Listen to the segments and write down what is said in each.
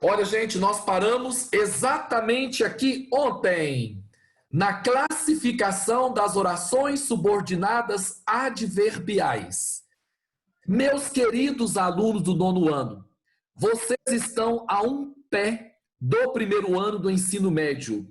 Olha, gente, nós paramos exatamente aqui ontem, na classificação das orações subordinadas adverbiais. Meus queridos alunos do nono ano, vocês estão a um pé do primeiro ano do ensino médio.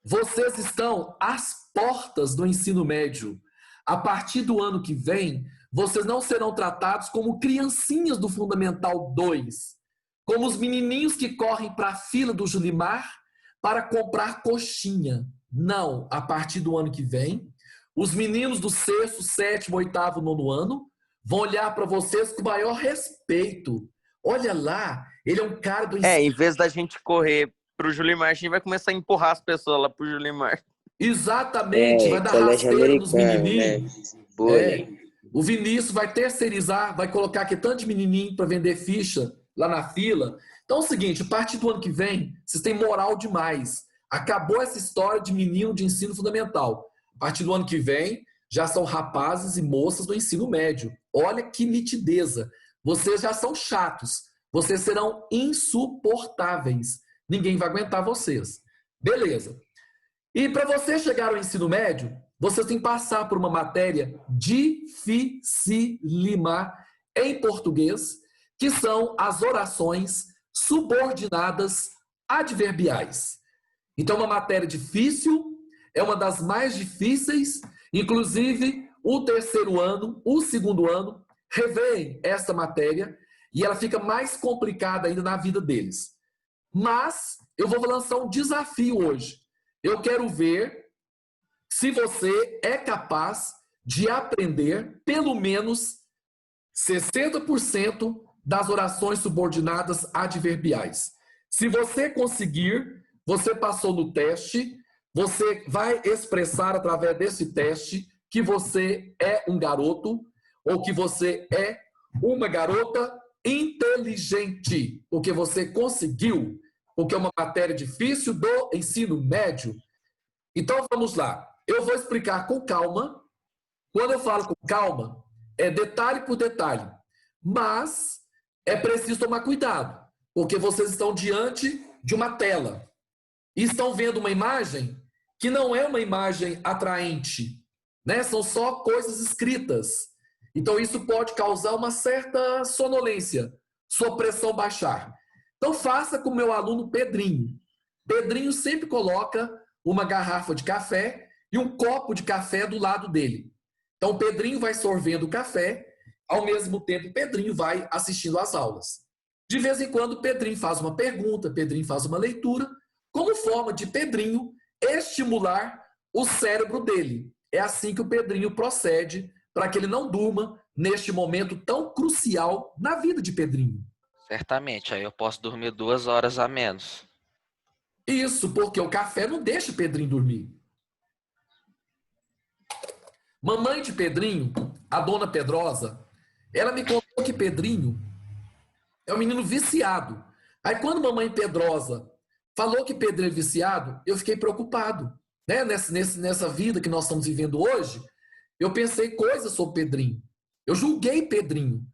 Vocês estão às portas do ensino médio. A partir do ano que vem, vocês não serão tratados como criancinhas do Fundamental 2, como os menininhos que correm para a fila do Julimar para comprar coxinha. Não, a partir do ano que vem, os meninos do sexto, sétimo, oitavo, nono ano vão olhar para vocês com o maior respeito. Olha lá, ele é um cara do ensino. Em vez da gente correr pro Julimar, a gente vai começar a empurrar as pessoas lá pro Julimar. Exatamente, vai dar colégio rasteira nos americano, menininhos. né? Bullying. O Vinícius vai terceirizar, vai colocar aqui tanto de menininho para vender ficha lá na fila. Então é o seguinte, a partir do ano que vem, vocês têm moral demais. Acabou essa história de menino de ensino fundamental. A partir do ano que vem, já são rapazes e moças do ensino médio. Olha que nitideza. Vocês já são chatos. Vocês serão insuportáveis. Ninguém vai aguentar vocês. Beleza. E para você chegar ao ensino médio, você tem que passar por uma matéria dificílima em português, que são as orações subordinadas adverbiais. Então, uma matéria difícil, é uma das mais difíceis, inclusive o terceiro ano, o segundo ano, revêem esta matéria e ela fica mais complicada ainda na vida deles. Mas eu vou lançar um desafio hoje. Eu quero ver se você é capaz de aprender pelo menos 60% das orações subordinadas adverbiais. Se você conseguir, você passou no teste, você vai expressar através desse teste que você é um garoto ou que você é uma garota inteligente, porque você conseguiu, porque é uma matéria difícil do ensino médio. Então vamos lá, eu vou explicar com calma. Quando eu falo com calma, é detalhe por detalhe, mas é preciso tomar cuidado, porque vocês estão diante de uma tela e estão vendo uma imagem que não é uma imagem atraente, né? São só coisas escritas. Então isso pode causar uma certa sonolência, sua pressão baixar. Então faça com o meu aluno Pedrinho. Pedrinho sempre coloca uma garrafa de café e um copo de café do lado dele. Então o Pedrinho vai sorvendo o café, ao mesmo tempo o Pedrinho vai assistindo às aulas. De vez em quando o Pedrinho faz uma pergunta, o Pedrinho faz uma leitura, como forma de Pedrinho estimular o cérebro dele. É assim que o Pedrinho procede para que ele não durma neste momento tão crucial na vida de Pedrinho. Certamente, aí eu posso dormir 2 horas a menos. Isso, porque o café não deixa o Pedrinho dormir. Mamãe de Pedrinho, a dona Pedrosa, ela me contou que Pedrinho é um menino viciado. Aí quando mamãe Pedrosa falou que Pedrinho é viciado, eu fiquei preocupado. Né? Nessa vida que nós estamos vivendo hoje, eu pensei coisas sobre Pedrinho. Eu julguei Pedrinho.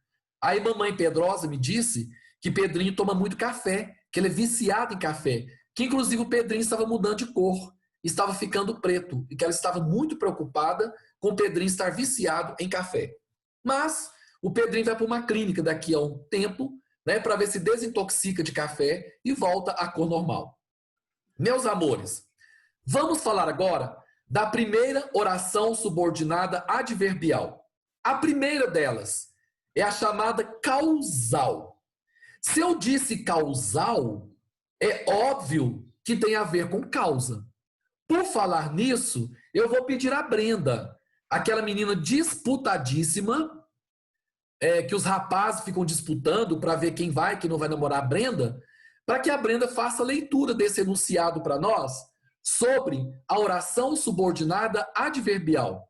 Aí mamãe Pedrosa me disse que Pedrinho toma muito café, que ele é viciado em café, que inclusive o Pedrinho estava mudando de cor, estava ficando preto, e que ela estava muito preocupada com o Pedrinho estar viciado em café. Mas o Pedrinho vai para uma clínica daqui a um tempo, né, para ver se desintoxica de café e volta à cor normal. Meus amores, vamos falar agora da primeira oração subordinada adverbial. A primeira delas é a chamada causal. Se eu disse causal, é óbvio que tem a ver com causa. Por falar nisso, eu vou pedir a Brenda, aquela menina disputadíssima, que os rapazes ficam disputando para ver quem vai, quem não vai namorar a Brenda, para que a Brenda faça a leitura desse enunciado para nós sobre a oração subordinada adverbial.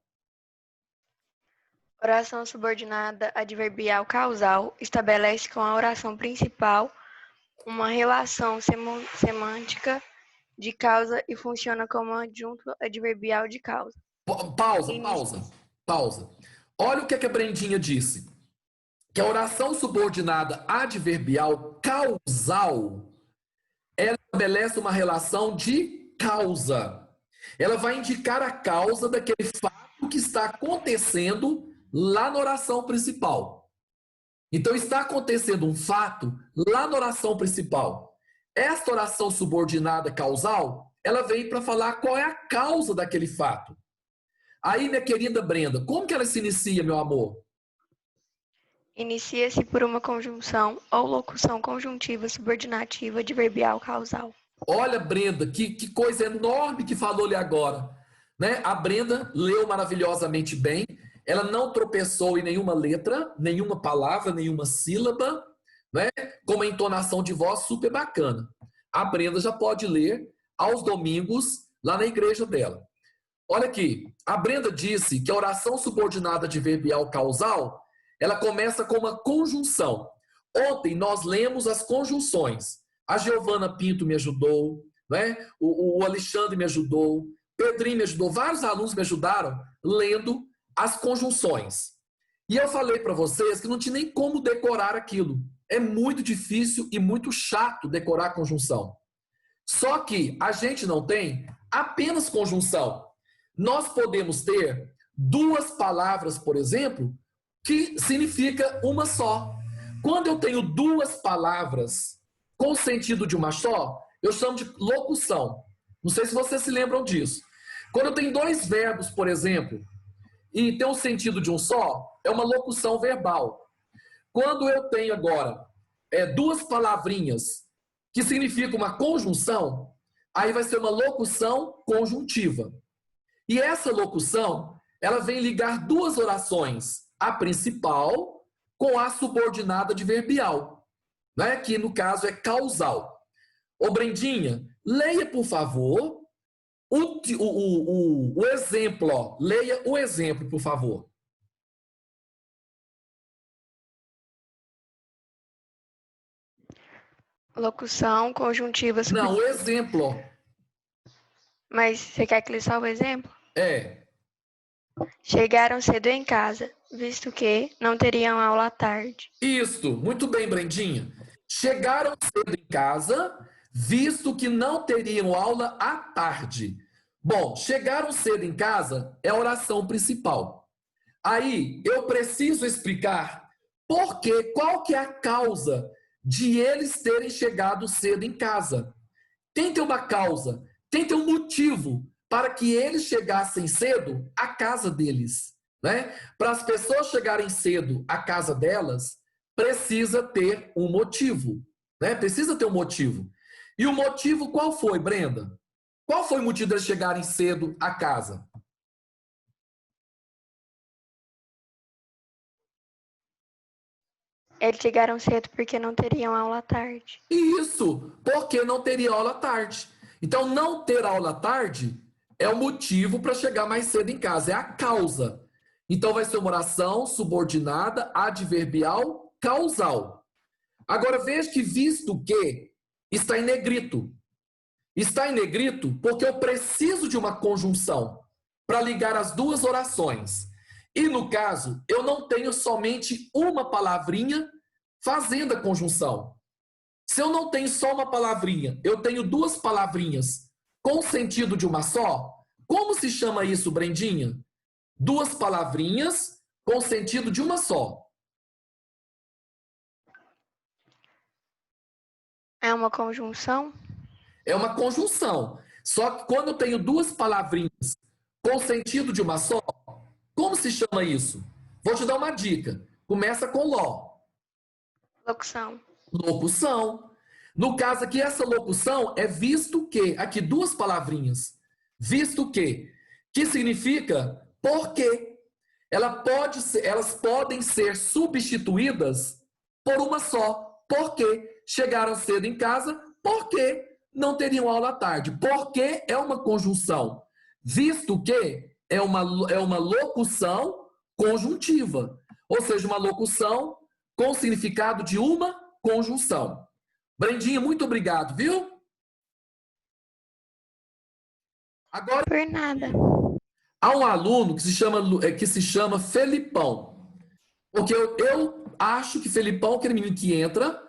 Oração subordinada adverbial causal estabelece com a oração principal uma relação semântica de causa e funciona como adjunto adverbial de causa. Pausa. Olha o que a Brendinha disse. Que a oração subordinada adverbial causal estabelece uma relação de causa. Ela vai indicar a causa daquele fato que está acontecendo lá na oração principal. Então, está acontecendo um fato lá na oração principal. Esta oração subordinada causal, ela vem para falar qual é a causa daquele fato. Aí, minha querida Brenda, como que ela se inicia, meu amor? Inicia-se por uma conjunção ou locução conjuntiva subordinativa adverbial causal. Olha, Brenda, que coisa enorme que falou ali agora. Né? A Brenda leu maravilhosamente bem. Ela não tropeçou em nenhuma letra, nenhuma palavra, nenhuma sílaba, né? Com uma entonação de voz super bacana. A Brenda já pode ler aos domingos lá na igreja dela. Olha aqui, a Brenda disse que a oração subordinada adverbial causal, ela começa com uma conjunção. Ontem nós lemos as conjunções. A Giovana Pinto me ajudou, né? O Alexandre me ajudou, Pedrinho me ajudou, vários alunos me ajudaram lendo as conjunções. E eu falei para vocês que não tinha nem como decorar aquilo. É muito difícil e muito chato decorar a conjunção. Só que a gente não tem apenas conjunção. Nós podemos ter duas palavras, por exemplo, que significa uma só. Quando eu tenho duas palavras com o sentido de uma só, eu chamo de locução. Não sei se vocês se lembram disso. Quando eu tenho dois verbos, por exemplo, e tem o sentido de um só, é uma locução verbal. Quando eu tenho agora duas palavrinhas que significam uma conjunção, aí vai ser uma locução conjuntiva. E essa locução, ela vem ligar duas orações, a principal com a subordinada adverbial, né? Que no caso é causal. Ô Brendinha, leia, por favor, o exemplo, ó. Leia o exemplo, por favor. Locução conjuntiva Não, o exemplo, ó. Mas você quer que lhe só o exemplo? É. Chegaram cedo em casa, visto que não teriam aula à tarde. Isto, muito bem, Brendinha. Chegaram cedo em casa, visto que não teriam aula à tarde. Bom, chegaram cedo em casa é a oração principal. Aí, eu preciso explicar qual que é a causa de eles terem chegado cedo em casa. Tem que ter uma causa, tem que ter um motivo para que eles chegassem cedo à casa deles, né? Para as pessoas chegarem cedo à casa delas, precisa ter um motivo, né? Precisa ter um motivo. E o motivo qual foi, Brenda? Qual foi o motivo deles chegarem cedo à casa? Eles chegaram cedo porque não teriam aula à tarde. Isso, porque não teria aula à tarde. Então, não ter aula à tarde é o motivo para chegar mais cedo em casa, é a causa. Então, vai ser uma oração subordinada, adverbial, causal. Agora, veja que visto que está em negrito. Está em negrito porque eu preciso de uma conjunção para ligar as duas orações. E, no caso, eu não tenho somente uma palavrinha fazendo a conjunção. Se eu não tenho só uma palavrinha, eu tenho duas palavrinhas com sentido de uma só, como se chama isso, Brendinha? Duas palavrinhas com sentido de uma só. É uma conjunção? É uma conjunção. Só que quando eu tenho duas palavrinhas com sentido de uma só, como se chama isso? Vou te dar uma dica. Começa com ló. Locução. Locução. No caso aqui, essa locução é visto que, aqui duas palavrinhas, visto que significa porque. Elas podem ser substituídas por uma só. Porque chegaram cedo em casa, porque não teriam aula à tarde. Porque é uma conjunção. Visto que é uma locução conjuntiva. Ou seja, uma locução com significado de uma conjunção. Brendinha, muito obrigado, viu? Agora, Por nada. há um aluno que se chama Felipão. Porque eu acho que Felipão é aquele menino que entra,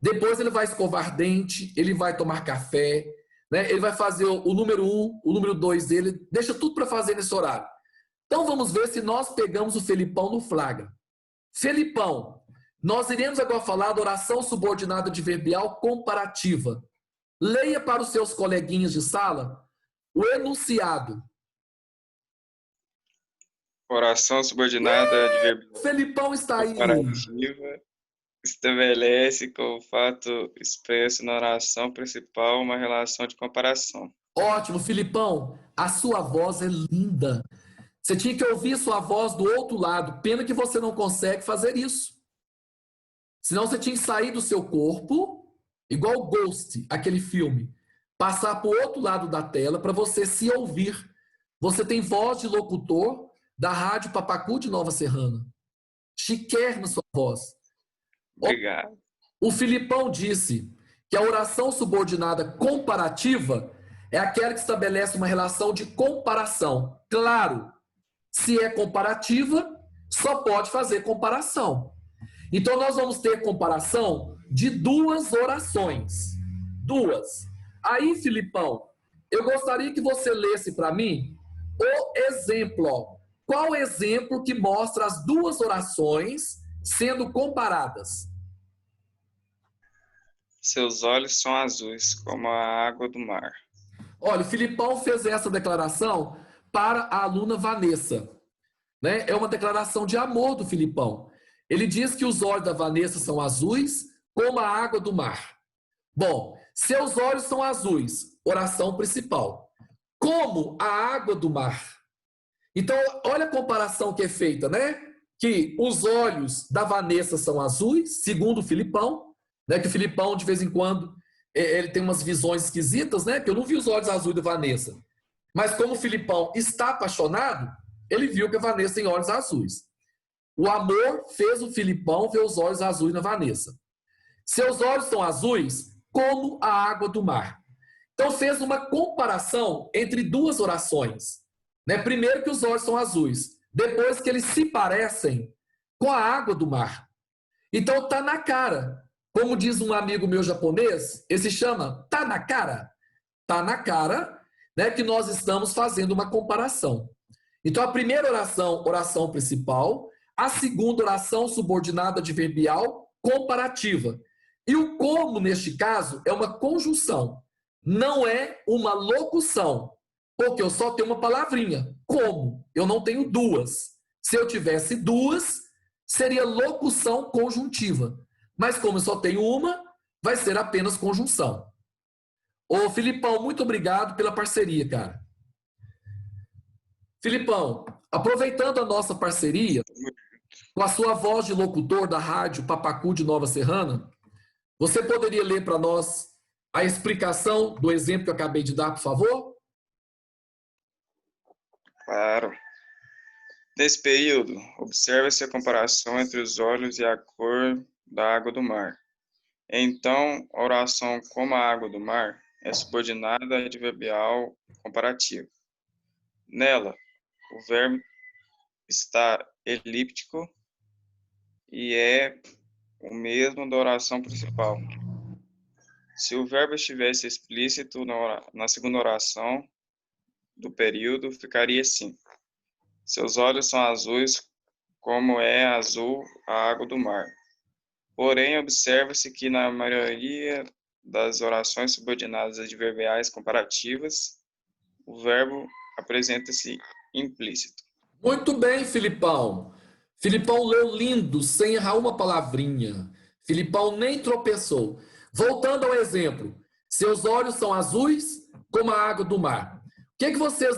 Depois ele vai escovar dente, ele vai tomar café, né? Ele vai fazer o número 1, o número 2 dele, deixa tudo para fazer nesse horário. Então vamos ver se nós pegamos o Felipão no flagra. Felipão, nós iremos agora falar da oração subordinada adverbial comparativa. Leia para os seus coleguinhas de sala o enunciado. Oração subordinada adverbial O Felipão está aí. comparativa estabelece com o fato expresso na oração principal uma relação de comparação. Ótimo, Filipão, a sua voz é linda. Você tinha que ouvir sua voz do outro lado. Pena que você não consegue fazer isso. Senão você tinha que sair do seu corpo, igual o Ghost, aquele filme, passar para o outro lado da tela para você se ouvir. Você tem voz de locutor da Rádio Papacu de Nova Serrana. Chiquérrima sua voz. Obrigado. O Filipão disse que a oração subordinada comparativa é aquela que estabelece uma relação de comparação. Claro, se é comparativa, só pode fazer comparação. Então, nós vamos ter comparação de duas orações. Duas. Aí, Filipão, eu gostaria que você lesse para mim o exemplo. Ó. Qual exemplo que mostra as duas orações sendo comparadas? Seus olhos são azuis, como a água do mar. Olha, o Filipão fez essa declaração para a aluna Vanessa. Né? É uma declaração de amor do Filipão. Ele diz que os olhos da Vanessa são azuis, como a água do mar. Bom, seus olhos são azuis, oração principal. Como a água do mar. Então, olha a comparação que é feita, né? Que os olhos da Vanessa são azuis, segundo o Filipão, né? Que o Filipão, de vez em quando, ele tem umas visões esquisitas, né? Que eu não vi os olhos azuis da Vanessa. Mas como o Filipão está apaixonado, ele viu que a Vanessa tem olhos azuis. O amor fez o Filipão ver os olhos azuis na Vanessa. Seus olhos são azuis como a água do mar. Então fez uma comparação entre duas orações. Né? Primeiro que os olhos são azuis. Depois que eles se parecem com a água do mar. Então tá na cara. Como diz um amigo meu japonês, ele se chama tá na cara. Tá na cara, né, que nós estamos fazendo uma comparação. Então a primeira oração, oração principal. A segunda oração subordinada adverbial comparativa. E o como, neste caso, é uma conjunção. Não é uma locução. Porque eu só tenho uma palavrinha. Como? Eu não tenho duas. Se eu tivesse duas, seria locução conjuntiva. Mas como eu só tenho uma, vai ser apenas conjunção. Ô, Filipão, muito obrigado pela parceria, cara. Filipão, aproveitando a nossa parceria, com a sua voz de locutor da rádio Papacu de Nova Serrana, você poderia ler para nós a explicação do exemplo que eu acabei de dar, por favor? Claro. Nesse período, observa-se a comparação entre os olhos e a cor da água do mar. Então, a oração como a água do mar é subordinada adverbial comparativa. Nela, o verbo está elíptico e é o mesmo da oração principal. Se o verbo estivesse explícito na segunda oração do período, ficaria assim: seus olhos são azuis como é azul a água do mar. Porém, observa-se que na maioria das orações subordinadas adverbiais comparativas, o verbo apresenta-se implícito. Muito bem, Filipão. Filipão leu lindo, sem errar uma palavrinha. Filipão nem tropeçou. Voltando ao exemplo. Seus olhos são azuis como a água do mar. O que vocês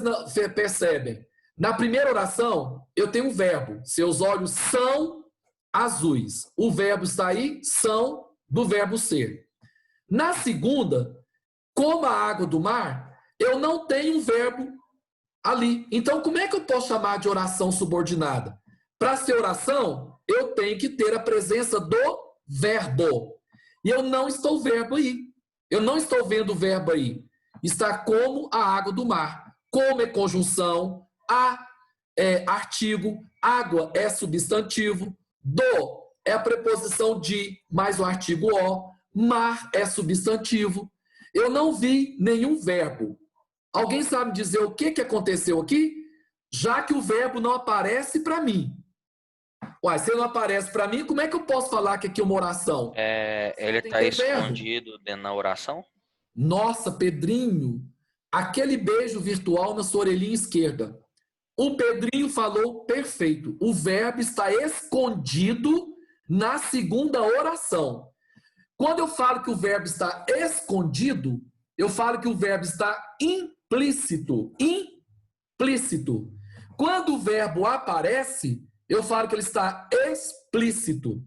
percebem? Na primeira oração, eu tenho um verbo. Seus olhos são azuis. O verbo está aí, são, do verbo ser. Na segunda, como a água do mar, eu não tenho um verbo ali. Então, como é que eu posso chamar de oração subordinada? Para ser oração, eu tenho que ter a presença do verbo. E eu não estou verbo aí. Eu não estou vendo o verbo aí. Está como a água do mar. Como é conjunção, a é artigo, água é substantivo, do é a preposição de mais o artigo o, Mar é substantivo. Eu não vi nenhum verbo. Alguém sabe dizer o que aconteceu aqui? Já que o verbo não aparece para mim. Uai, se ele não aparece para mim, como é que eu posso falar que aqui é uma oração? Ele Tem está que ter verbo. escondido dentro da oração? Nossa, Pedrinho, aquele beijo virtual na sua orelhinha esquerda. O Pedrinho falou perfeito. O verbo está escondido na segunda oração. Quando eu falo que o verbo está escondido, eu falo que o verbo está implícito. Implícito. Quando o verbo aparece, eu falo que ele está explícito.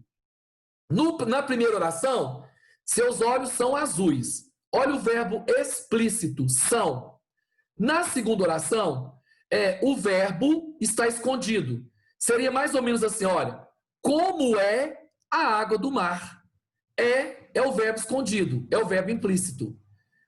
Na primeira oração, seus olhos são azuis. Olha o verbo explícito, são. Na segunda oração, o verbo está escondido. Seria mais ou menos assim, olha, como é a água do mar? É o verbo escondido, é o verbo implícito.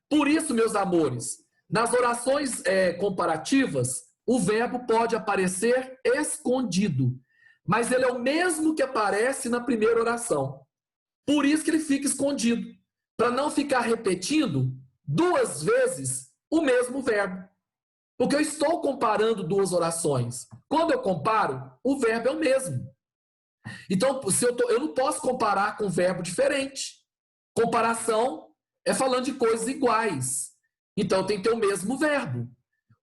Por isso, meus amores, nas orações comparativas, o verbo pode aparecer escondido, mas ele é o mesmo que aparece na primeira oração. Por isso que ele fica escondido, para não ficar repetindo 2 vezes o mesmo verbo. Porque eu estou comparando 2 orações. Quando eu comparo, o verbo é o mesmo. Então, eu não posso comparar com verbo diferente. Comparação é falando de coisas iguais. Então, tem que ter o mesmo verbo.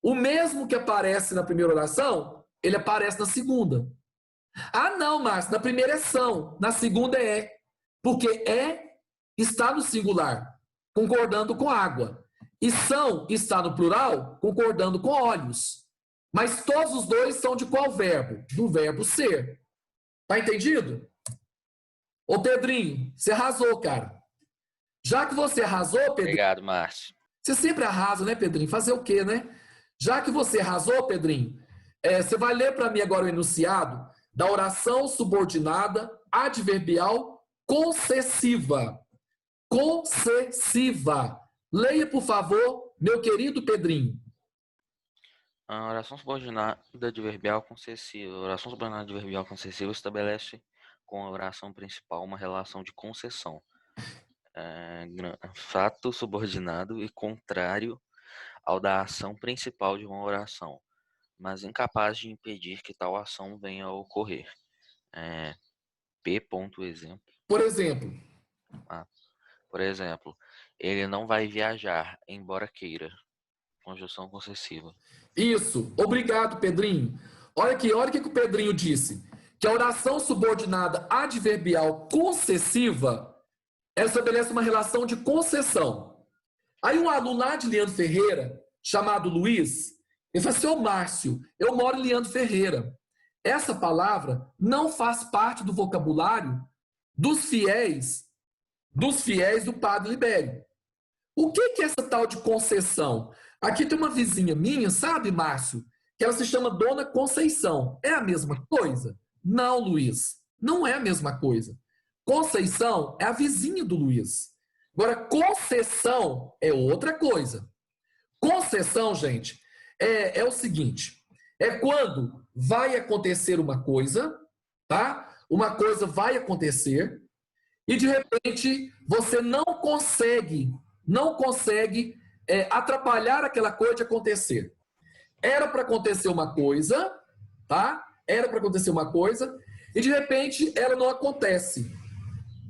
O mesmo que aparece na primeira oração, ele aparece na segunda. Ah, não, Márcio, na primeira é são, na segunda é. Porque está no singular, concordando com água. E são está no plural, concordando com olhos. Mas todos os dois são de qual verbo? Do verbo ser. Tá entendido? Ô, Pedrinho, você arrasou, cara. Já que você arrasou, Pedrinho... Obrigado, Márcio. Você sempre arrasa, né, Pedrinho? Fazer o quê, né? Já que você arrasou, Pedrinho, você vai ler para mim agora o enunciado da oração subordinada adverbial concessiva. Concessiva. Leia, por favor, meu querido Pedrinho. A oração subordinada adverbial concessiva. A oração subordinada adverbial concessiva estabelece com a oração principal uma relação de concessão. Fato subordinado e contrário ao da ação principal de uma oração, mas incapaz de impedir que tal ação venha a ocorrer. Exemplo. Por exemplo. Por exemplo, ele não vai viajar, embora queira. Conjunção concessiva. Isso. Obrigado, Pedrinho. Olha aqui, olha o que o Pedrinho disse. Que a oração subordinada adverbial concessiva, ela estabelece uma relação de concessão. Aí um aluno lá de Leandro Ferreira, chamado Luiz, ele falou assim, ô Márcio, eu moro em Leandro Ferreira. Essa palavra não faz parte do vocabulário dos fiéis do Padre Libério. O que é essa tal de concessão? Aqui tem uma vizinha minha, sabe, Márcio? Que ela se chama Dona Conceição. É a mesma coisa? Não, Luiz. Não é a mesma coisa. Conceição é a vizinha do Luiz. Agora, concessão é outra coisa. Concessão, gente, é o seguinte. É quando vai acontecer uma coisa, tá? Uma coisa vai acontecer e, de repente, você não consegue atrapalhar aquela coisa de acontecer. Era para acontecer uma coisa, tá? Era para acontecer uma coisa e, de repente, ela não acontece.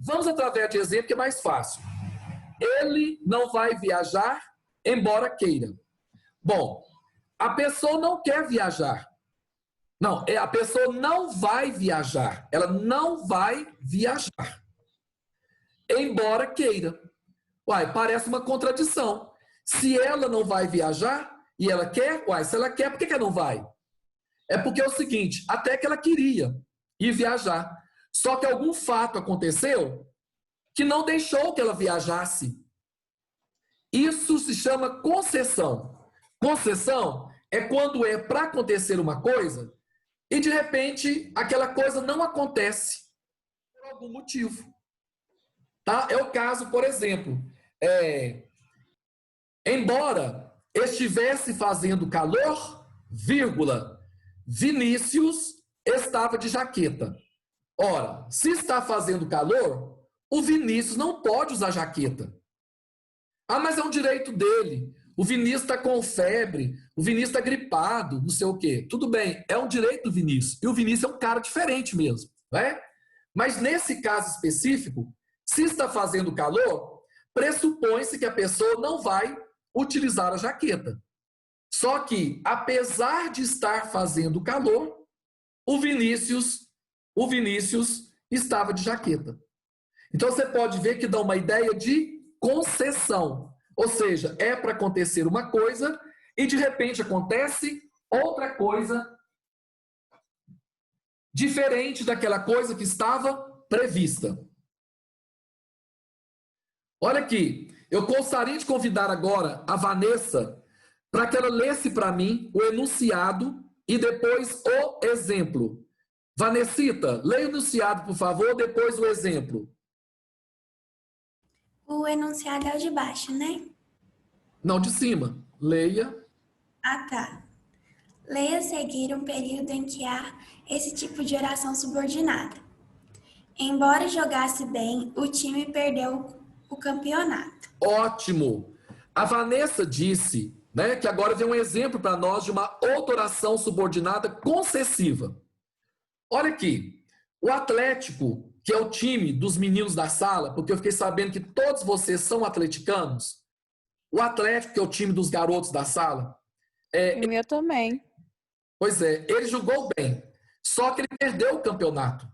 Vamos através de exemplo que é mais fácil. Ele não vai viajar, embora queira. Bom, a pessoa não quer viajar. Não, a pessoa não vai viajar. Ela não vai viajar, embora queira. Uai, parece uma contradição. Se ela não vai viajar e ela quer, se ela quer, por que ela não vai? É porque é o seguinte, até que ela queria ir viajar. Só que algum fato aconteceu que não deixou que ela viajasse. Isso se chama concessão. Concessão é quando é para acontecer uma coisa e, de repente, aquela coisa não acontece por algum motivo. Tá? É o caso, por exemplo, embora estivesse fazendo calor, Vinícius estava de jaqueta. Ora, se está fazendo calor, o Vinícius não pode usar jaqueta. Ah, mas é um direito dele. O Vinícius está com febre, o Vinícius está gripado, não sei o quê. Tudo bem, é um direito do Vinícius. E o Vinícius é um cara diferente mesmo, né? Mas nesse caso específico, se está fazendo calor, pressupõe-se que a pessoa não vai utilizar a jaqueta. Só que, apesar de estar fazendo calor, o Vinícius estava de jaqueta. Então você pode ver que dá uma ideia de concessão. Ou seja, é para acontecer uma coisa e de repente acontece outra coisa diferente daquela coisa que estava prevista. Olha aqui, eu gostaria de convidar agora a Vanessa para que ela lesse para mim o enunciado e depois o exemplo. Vanessita, leia o enunciado, por favor, depois o exemplo. O enunciado é o de baixo, né? Não, de cima. Leia. Ah, tá. Leia a seguir um período em que há esse tipo de oração subordinada. Embora jogasse bem, o time perdeu o campeonato. Ótimo. A Vanessa disse, né, que agora vem um exemplo para nós de uma outra oração subordinada concessiva. Olha aqui. O Atlético, que é o time dos meninos da sala, porque eu fiquei sabendo que todos vocês são atleticanos. O Atlético, que é o time dos garotos da sala. O meu também. Pois é, ele jogou bem. Só que ele perdeu o campeonato.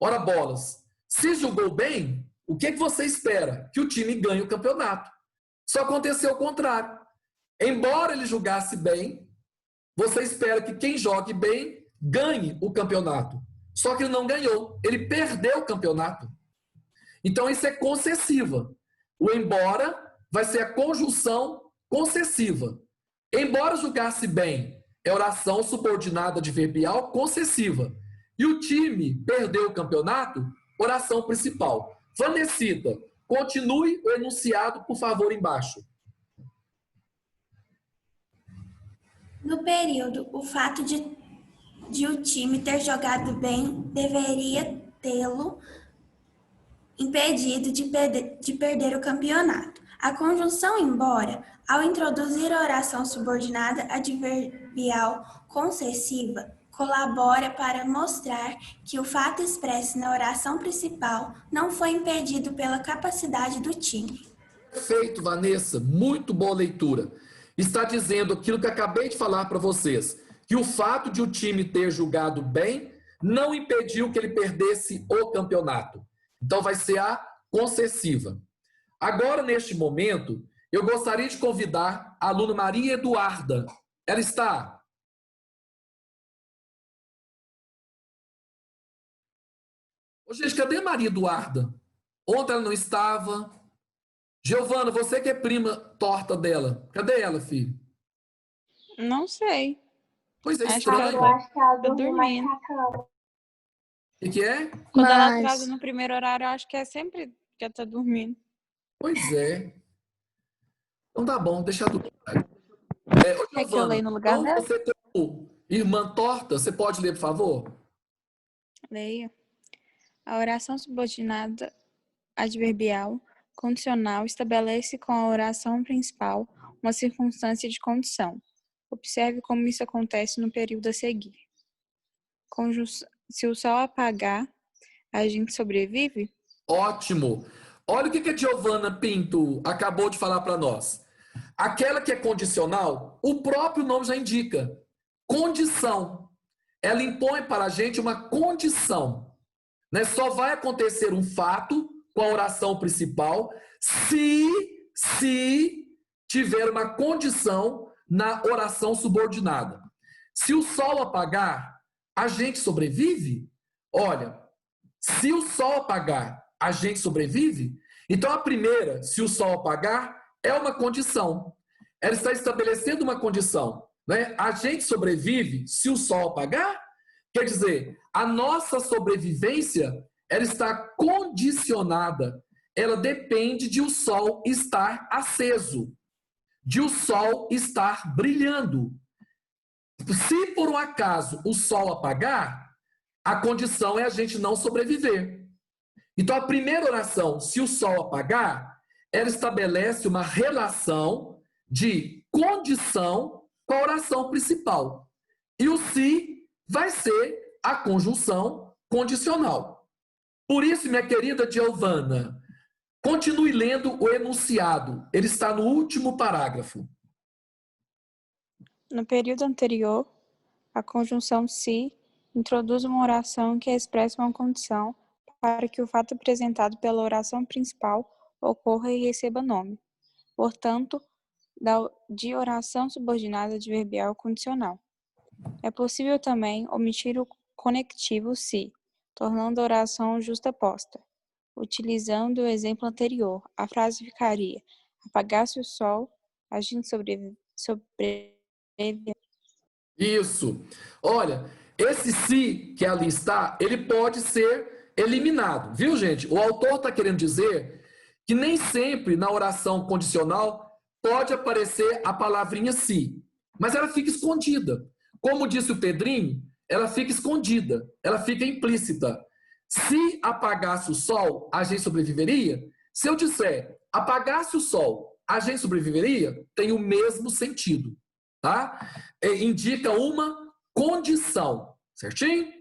Ora bolas. Se jogou bem, o que você espera? Que o time ganhe o campeonato. Só aconteceu o contrário. Embora ele jogasse bem, você espera que quem jogue bem ganhe o campeonato. Só que ele não ganhou. Ele perdeu o campeonato. Então isso é concessiva. O embora vai ser a conjunção concessiva. Embora jogasse bem, é oração subordinada adverbial concessiva. E o time perdeu o campeonato, oração principal. Vanessita, continue o enunciado, por favor, embaixo. No período, o fato de o time ter jogado bem deveria tê-lo impedido de perder o campeonato. A conjunção embora, ao introduzir a oração subordinada adverbial concessiva, colabora para mostrar que o fato expresso na oração principal não foi impedido pela capacidade do time. Perfeito, Vanessa. Muito boa leitura. Está dizendo aquilo que acabei de falar para vocês, que o fato de o time ter jogado bem não impediu que ele perdesse o campeonato. Então vai ser a concessiva. Agora, neste momento, eu gostaria de convidar a aluna Maria Eduarda. Ela está? Ô, gente, cadê a Maria Eduarda? Ontem ela não estava. Giovana, você que é prima torta dela. Cadê ela, filho? Não sei. Pois é, Acho estranho. que ela dormindo. O que é? Quando ela atrasa no primeiro horário, eu acho que é sempre que ela tá dormindo. Pois é. Então tá bom, deixa eu... Quer que eu leia no lugar dela? Você como irmã torta, você pode ler, por favor? Leia. A oração subordinada adverbial condicional estabelece com a oração principal uma circunstância de condição. Observe como isso acontece no período a seguir. Se o sol apagar, a gente sobrevive? Ótimo. Olha o que a Giovana Pinto acabou de falar para nós. Aquela que é condicional, o próprio nome já indica. Condição. Ela impõe para a gente uma condição. Né? Só vai acontecer um fato com a oração principal se tiver uma condição na oração subordinada. Se o sol apagar, a gente sobrevive? Olha, se o sol apagar, a gente sobrevive? Então a primeira, se o sol apagar, é uma condição. Ela está estabelecendo uma condição. Né? A gente sobrevive se o sol apagar? Quer dizer, a nossa sobrevivência, ela está condicionada. Ela depende de o sol estar aceso, de o sol estar brilhando. Se por um acaso o sol apagar, a condição é a gente não sobreviver. Então, a primeira oração, se o sol apagar, ela estabelece uma relação de condição com a oração principal. E o se vai ser a conjunção condicional. Por isso, minha querida Giovana, continue lendo o enunciado. Ele está no último parágrafo. No período anterior, a conjunção se introduz uma oração que expressa uma condição para que o fato apresentado pela oração principal ocorra e receba nome. Portanto, de oração subordinada adverbial condicional. É possível também omitir o conectivo se, tornando a oração justaposta. Utilizando o exemplo anterior, a frase ficaria: apagasse o sol, a gente sobrevive. Isso. Olha, esse se que ali está, ele pode ser eliminado, viu, gente? O autor está querendo dizer que nem sempre na oração condicional pode aparecer a palavrinha se, mas ela fica escondida. Como disse o Pedrinho, ela fica escondida, ela fica implícita. Se apagasse o sol, a gente sobreviveria? Se eu disser apagasse o sol, a gente sobreviveria? Tem o mesmo sentido, tá? Indica uma condição, certinho?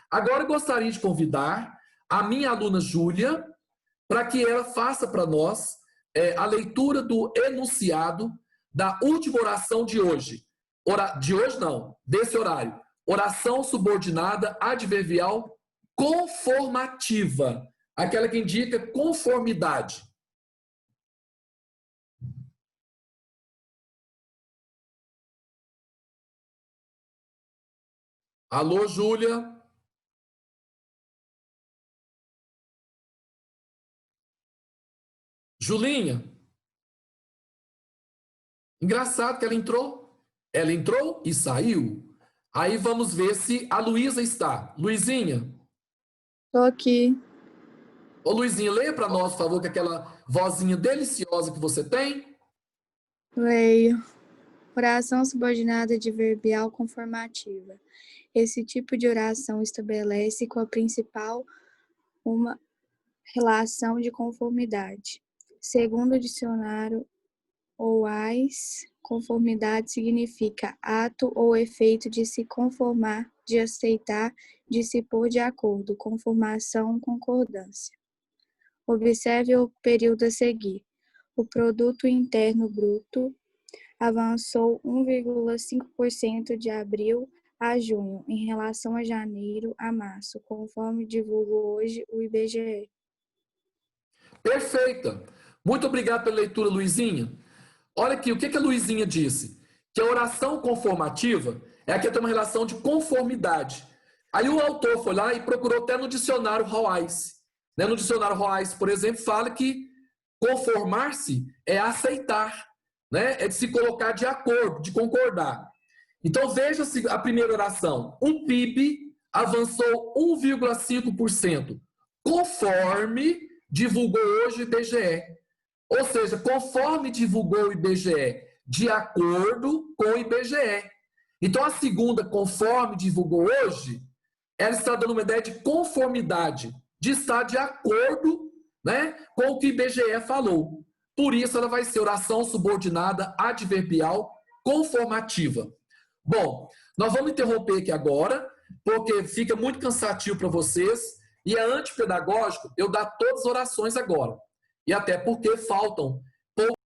Agora eu gostaria de convidar a minha aluna Júlia para que ela faça para nós a leitura do enunciado da última oração de hoje. De hoje não, desse horário. Oração subordinada adverbial conformativa. Aquela que indica conformidade. Alô, Júlia? Julinha? Engraçado que ela entrou. Ela entrou e saiu. Aí vamos ver se a Luísa está. Luizinha? Estou aqui. Ô, Luizinha, leia para nós, por favor, com aquela vozinha deliciosa que você tem. Leio. Oração subordinada adverbial conformativa. Esse tipo de oração estabelece com a principal uma relação de conformidade. Segundo o dicionário OAS, conformidade significa ato ou efeito de se conformar, de aceitar, de se pôr de acordo, conformação, concordância. Observe o período a seguir. O produto interno bruto avançou 1,5% de abril a junho, em relação a janeiro a março, conforme divulgou hoje o IBGE. Perfeita. Muito obrigado pela leitura, Luizinha. Olha aqui, o que a Luizinha disse? Que a oração conformativa é a que tem uma relação de conformidade. Aí o autor foi lá e procurou até no dicionário Roais. No dicionário Roais, por exemplo, fala que conformar-se é aceitar, é de se colocar de acordo, de concordar. Então veja-se a primeira oração. O PIB avançou 1,5%, conforme divulgou hoje o IBGE. Ou seja, conforme divulgou o IBGE, de acordo com o IBGE. Então, a segunda, conforme divulgou hoje, ela está dando uma ideia de conformidade, de estar de acordo com o que o IBGE falou. Por isso, ela vai ser oração subordinada adverbial conformativa. Bom, nós vamos interromper aqui agora, porque fica muito cansativo para vocês, e é antipedagógico eu dar todas as orações agora. E até porque faltam